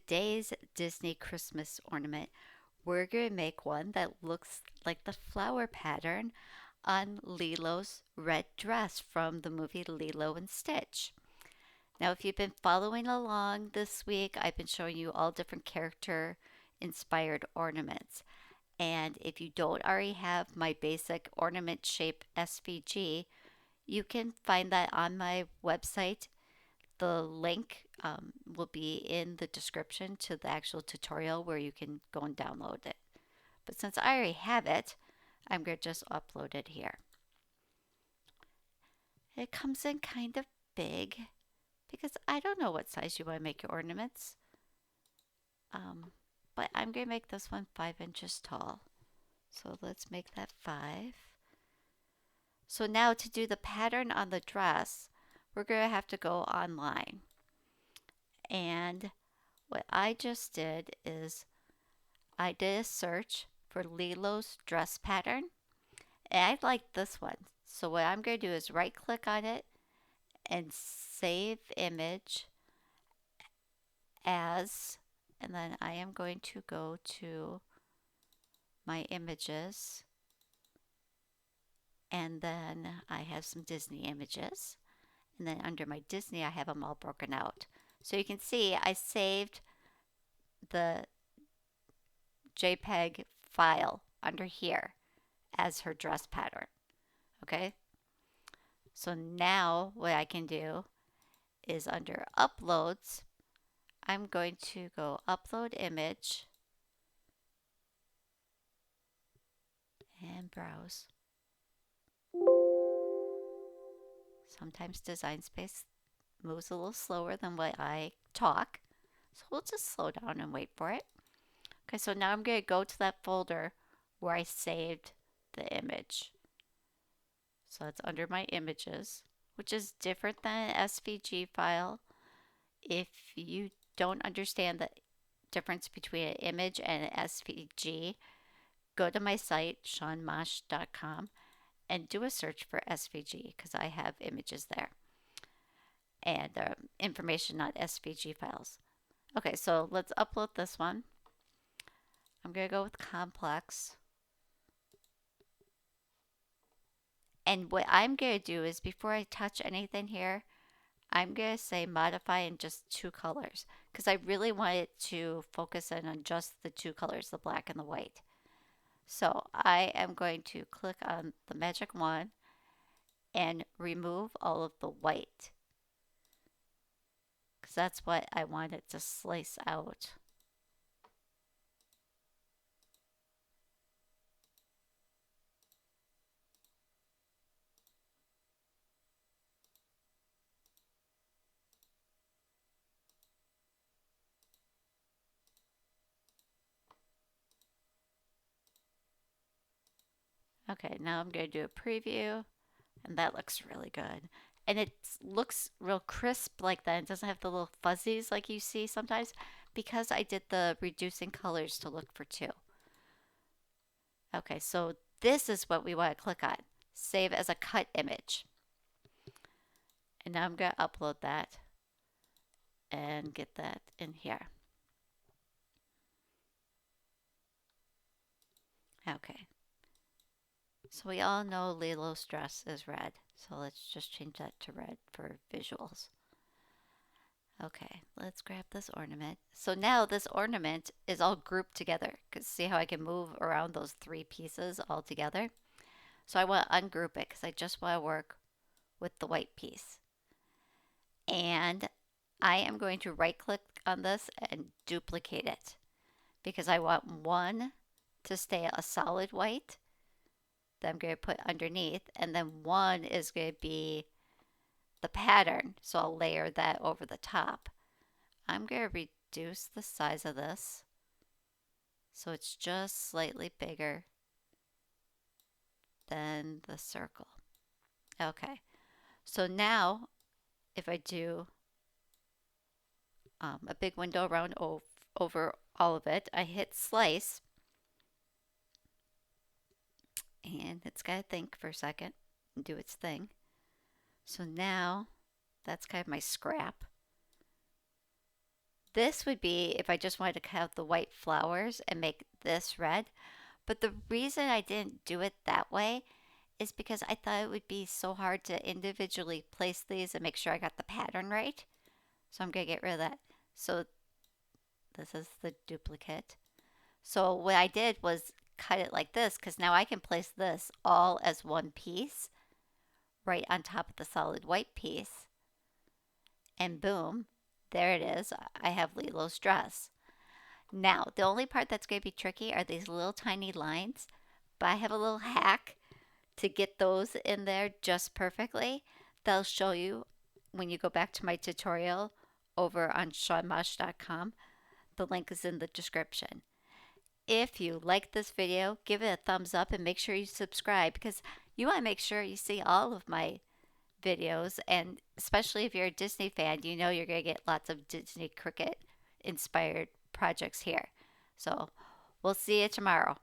today's Disney Christmas ornament, we're going to make one that looks like the flower pattern on Lilo's red dress from the movie Lilo and Stitch. Now, if you've been following along this week, I've been showing you all different character inspired ornaments. And if you don't already have my basic ornament shape SVG, you can find that on my website. The link will be in the description to the actual tutorial where you can go and download it. But since I already have it, I'm going to just upload it here. It comes in kind of big because I don't know what size you want to make your ornaments. But I'm going to make this one 5 inches tall. So let's make that 5. So now to do the pattern on the dress, we're going to have to go online. And what I just did is I did a search for Lilo's dress pattern, and I like this one. So what I'm going to do is right click on it and save image as, and then I am going to go to my images, and then I have some Disney images, and then under my Disney I have them all broken out. So you can see I saved the JPEG file under here as her dress pattern. Okay, so now what I can do is under uploads, I'm going to go upload image and browse. Sometimes Design Space moves a little slower than what I talk, so we'll just slow down and wait for it. Okay, so now I'm going to go to that folder where I saved the image. So it's under my images, which is different than an SVG file. If you don't understand the difference between an image and an SVG, go to my site, seanmosh.com, and do a search for SVG because I have images there and information on SVG files. Okay, so let's upload this one. I'm going to go with complex. And what I'm going to do is before I touch anything here, I'm going to say modify in just 2 colors because I really want it to focus in on just the 2 colors, the black and the white. So I am going to click on the magic wand and remove all of the white because that's what I want it to slice out. Okay, now I'm going to do a preview, and that looks really good. And it looks real crisp like that. It doesn't have the little fuzzies like you see sometimes because I did the reducing colors to look for 2. Okay, so this is what we want to click on. Save as a cut image. And now I'm going to upload that and get that in here. Okay. So we all know Lilo's dress is red. So let's just change that to red for visuals. Okay, let's grab this ornament. So now this ornament is all grouped together. Because see how I can move around those 3 pieces all together? So I want to ungroup it because I just want to work with the white piece. And I am going to right click on this and duplicate it because I want one to stay a solid white that I'm going to put underneath, and then one is going to be the pattern, so I'll layer that over the top. I'm going to reduce the size of this so it's just slightly bigger than the circle. Okay, so now if I do a big window around over all of it, I hit slice, and it's got to think for a second and do its thing. So now that's kind of my scrap. This would be if I just wanted to cut out the white flowers and make this red. But the reason I didn't do it that way is because I thought it would be so hard to individually place these and make sure I got the pattern right. So I'm going to get rid of that. So this is the duplicate. So what I did was cut it like this because now I can place this all as one piece right on top of the solid white piece. And boom, there it is. I have Lilo's dress. Now, the only part that's going to be tricky are these little tiny lines, but I have a little hack to get those in there just perfectly. They'll show you when you go back to my tutorial over on SeanMosh.com. The link is in the description. If you like this video, give it a thumbs up and make sure you subscribe because you want to make sure you see all of my videos, and especially if you're a Disney fan, you know you're going to get lots of Disney Cricket inspired projects here. So we'll see you tomorrow.